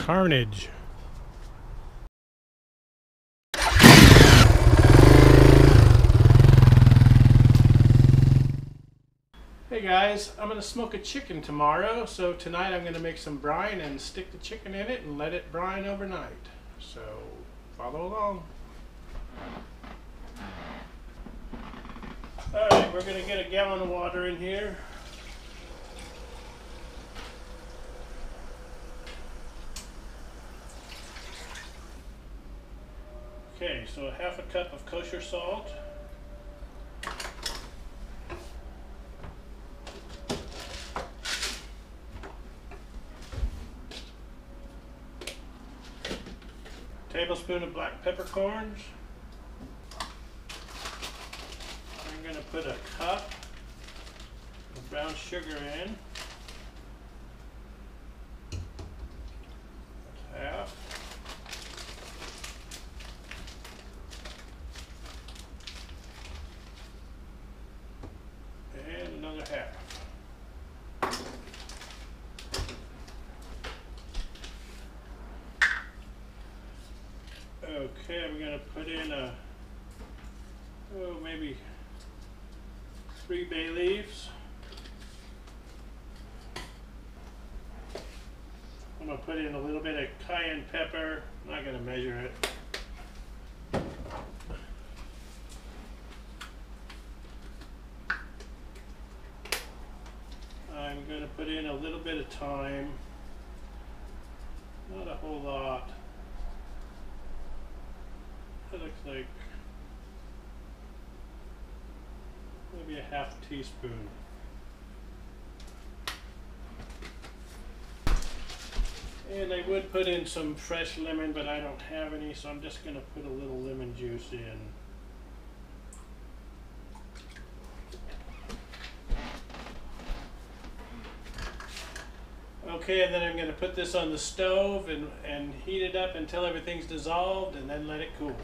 carnage. Hey guys, I'm going to smoke a chicken tomorrow, so tonight I'm going to make some brine and stick the chicken in it and let it brine overnight. So follow along. Alright, we're going to get a gallon of water in here. Okay, so a half a cup of kosher salt. Tablespoon of black peppercorns. I'm going to put a cup of brown sugar in. That's half. And another half. Okay, I'm going to put in maybe 3 bay leaves. I'm going to put in a little bit of cayenne pepper. I'm not going to measure it. I'm going to put in a little bit of thyme. Not a whole lot. It looks like maybe a half teaspoon. And I would put in some fresh lemon, but I don't have any, so I'm just going to put a little lemon juice in. Okay, and then I'm going to put this on the stove and heat it up until everything's dissolved, and then let it cool.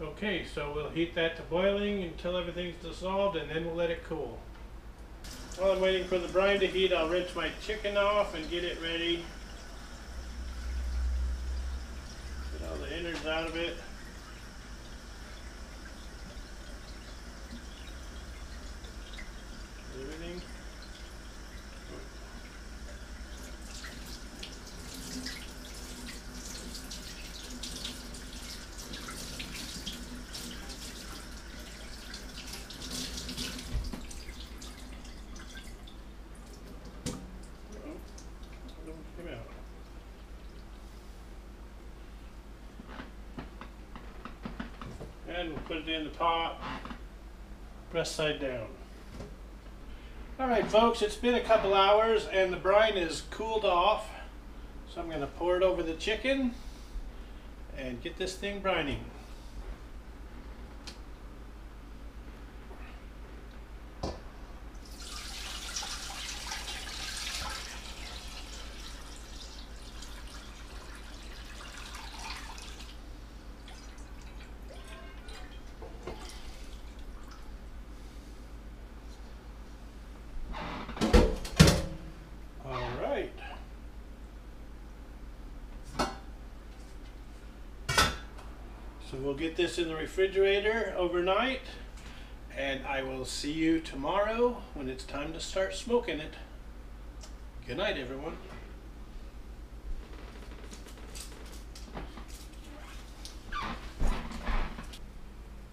Okay, so we'll heat that to boiling until everything's dissolved, and then we'll let it cool. While I'm waiting for the brine to heat, I'll rinse my chicken off and get it ready. Get all the innards out of it. Everything. And we'll put it in the pot, breast side down. Alright folks, it's been a couple hours and the brine is cooled off. So I'm going to pour it over the chicken and get this thing brining. So we'll get this in the refrigerator overnight, and I will see you tomorrow when it's time to start smoking it. Good night, everyone.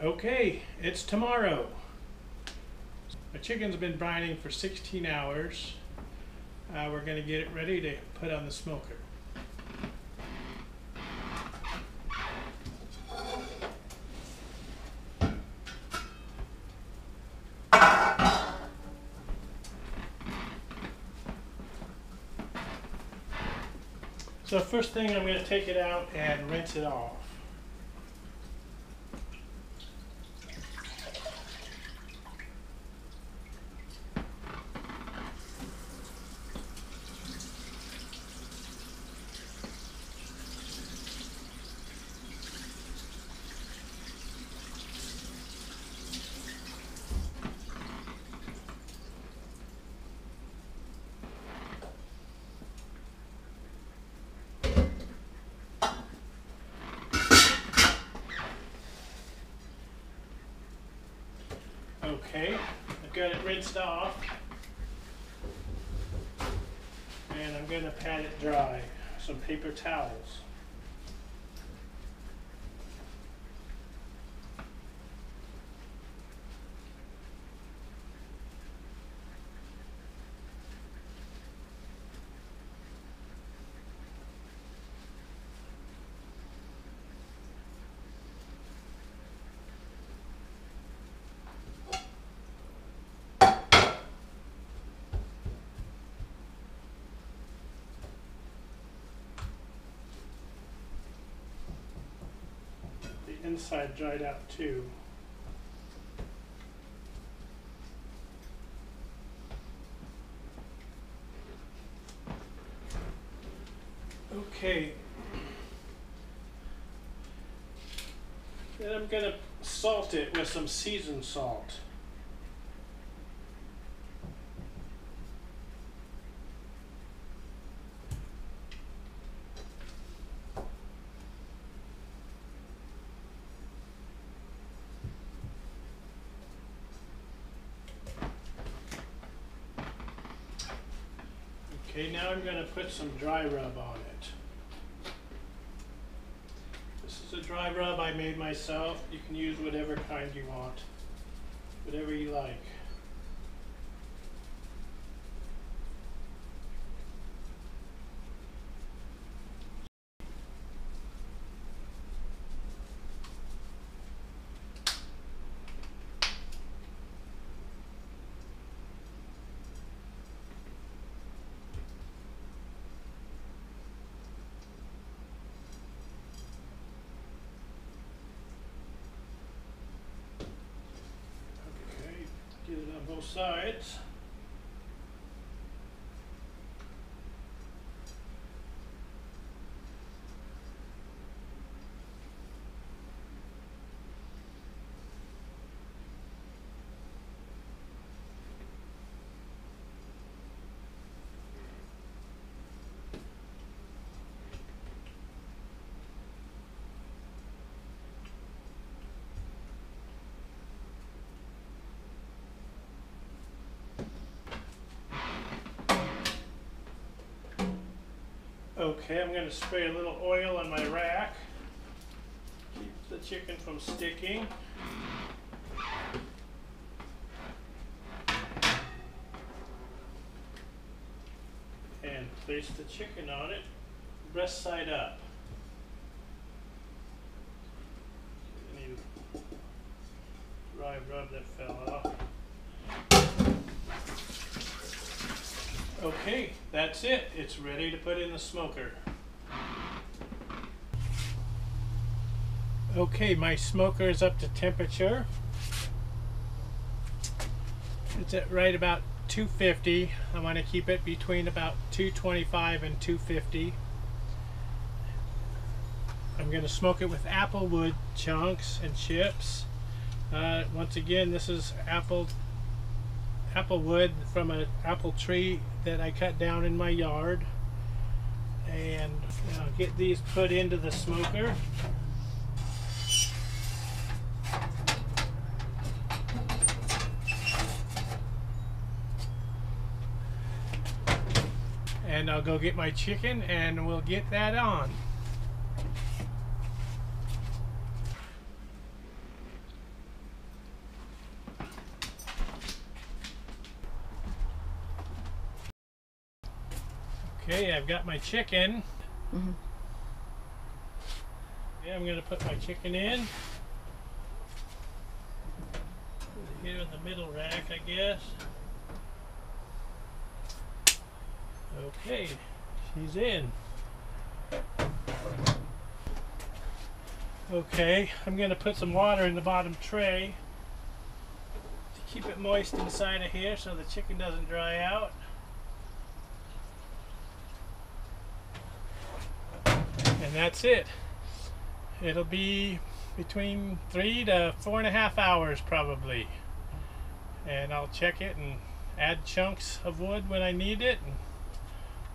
Okay, it's tomorrow. My chicken's been brining for 16 hours. We're going to get it ready to put on the smoker. So first thing, I'm going to take it out and rinse it off. Okay, I've got it rinsed off, and I'm going to pat it dry. Some paper towels. Inside dried out too. Okay. Then I'm going to salt it with some seasoned salt. Okay, now I'm going to put some dry rub on it. This is a dry rub I made myself. You can use whatever kind you want, whatever you like. Get it on both sides. Okay, I'm going to spray a little oil on my rack. Keep the chicken from sticking. And place the chicken on it, breast side up. Any dry rub that fell off. Okay, that's it. It's ready to put in the smoker. Okay, my smoker is up to temperature. It's at right about 250. I want to keep it between about 225 and 250. I'm going to smoke it with apple wood chunks and chips. Once again, this is apple wood from an apple tree that I cut down in my yard, and I'll get these put into the smoker. And I'll go get my chicken and we'll get that on. Okay, I've got my chicken. Yeah, I'm going to put my chicken in. Here in the middle rack, I guess. Okay, she's in. Okay, I'm going to put some water in the bottom tray to keep it moist inside of here so the chicken doesn't dry out. And that's it. It'll be between 3 to 4.5 hours probably. And I'll check it and add chunks of wood when I need it. And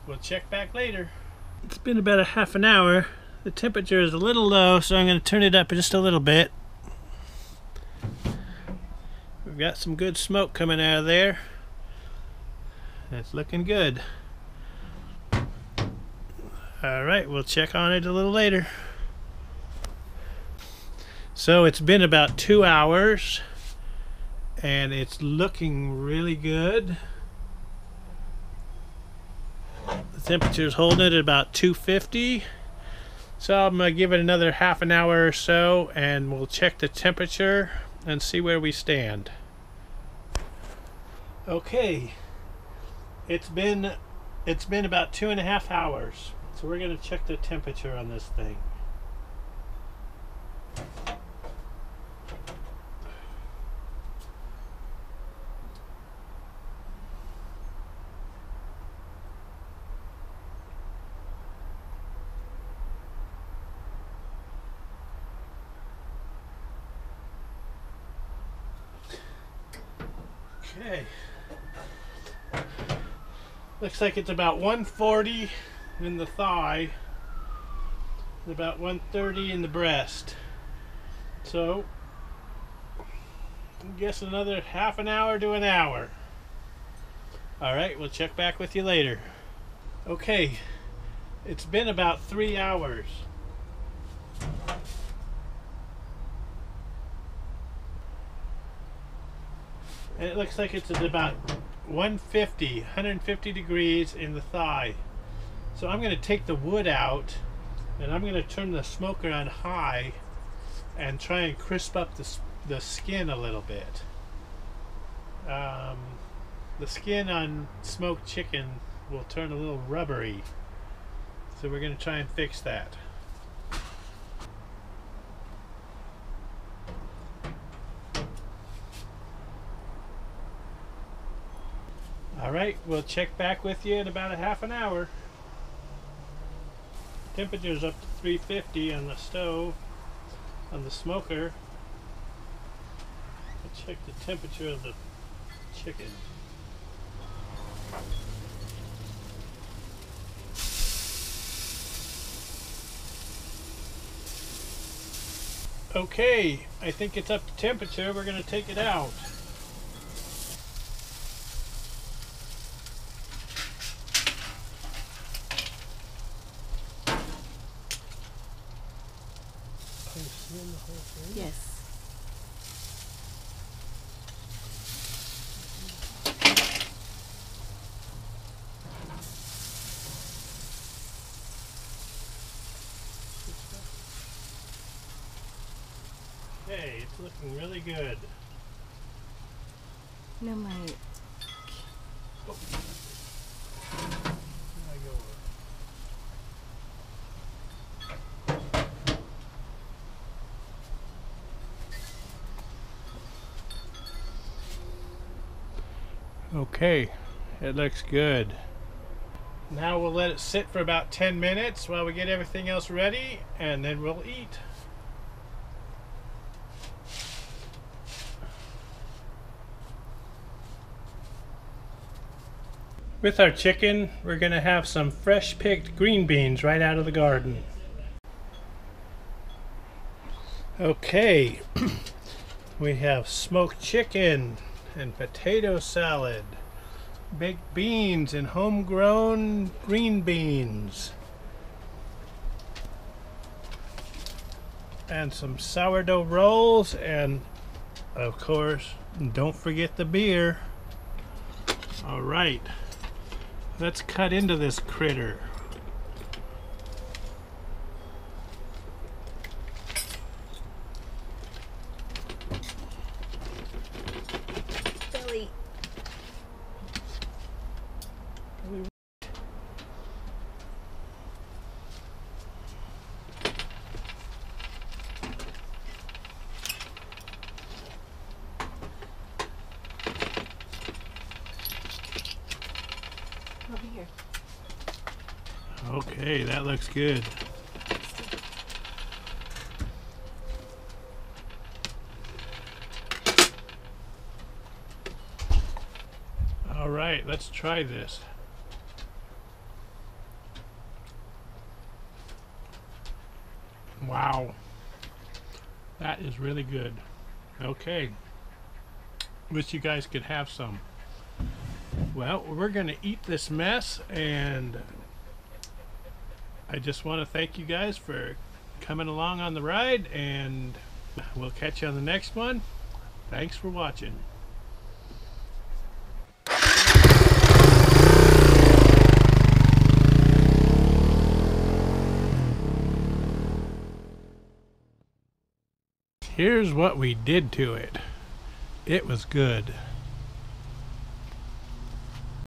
we'll check back later. It's been about a half an hour. The temperature is a little low, so I'm going to turn it up just a little bit. We've got some good smoke coming out of there. It's looking good. Alright, we'll check on it a little later. So it's been about 2 hours and it's looking really good. The temperature's holding it at about 250. So I'm going to give it another half an hour or so and we'll check the temperature and see where we stand. Okay, it's been about 2.5 hours. So we're going to check the temperature on this thing. Okay. Looks like it's about 140 in the thigh and about 130 in the breast. So I guess another half an hour to an hour. Alright, we'll check back with you later. Okay, it's been about 3 hours. And it looks like it's at about 150 degrees in the thigh. So I'm going to take the wood out and I'm going to turn the smoker on high and try and crisp up the skin a little bit. The skin on smoked chicken will turn a little rubbery. So we're going to try and fix that. Alright, we'll check back with you in about a half an hour. Temperature's up to 350 on the stove, on the smoker. I'll check the temperature of the chicken. Okay, I think it's up to temperature. We're going to take it out. Yes. Okay, it's looking really good. No, my... Oh. There I go. Okay, it looks good. Now we'll let it sit for about 10 minutes while we get everything else ready, and then we'll eat. With our chicken, we're going to have some fresh picked green beans right out of the garden. Okay, we have smoked chicken and potato salad, baked beans and homegrown green beans, and some sourdough rolls, and of course, don't forget the beer. All right, let's cut into this critter. Billy. Over here. Okay, that looks good. All right, let's try this. Wow, that is really good. Okay, Wish you guys could have some. Well, we're going to eat this mess, and I just want to thank you guys for coming along on the ride, and we'll catch you on the next one. Thanks for watching. Here's what we did to it. It was good.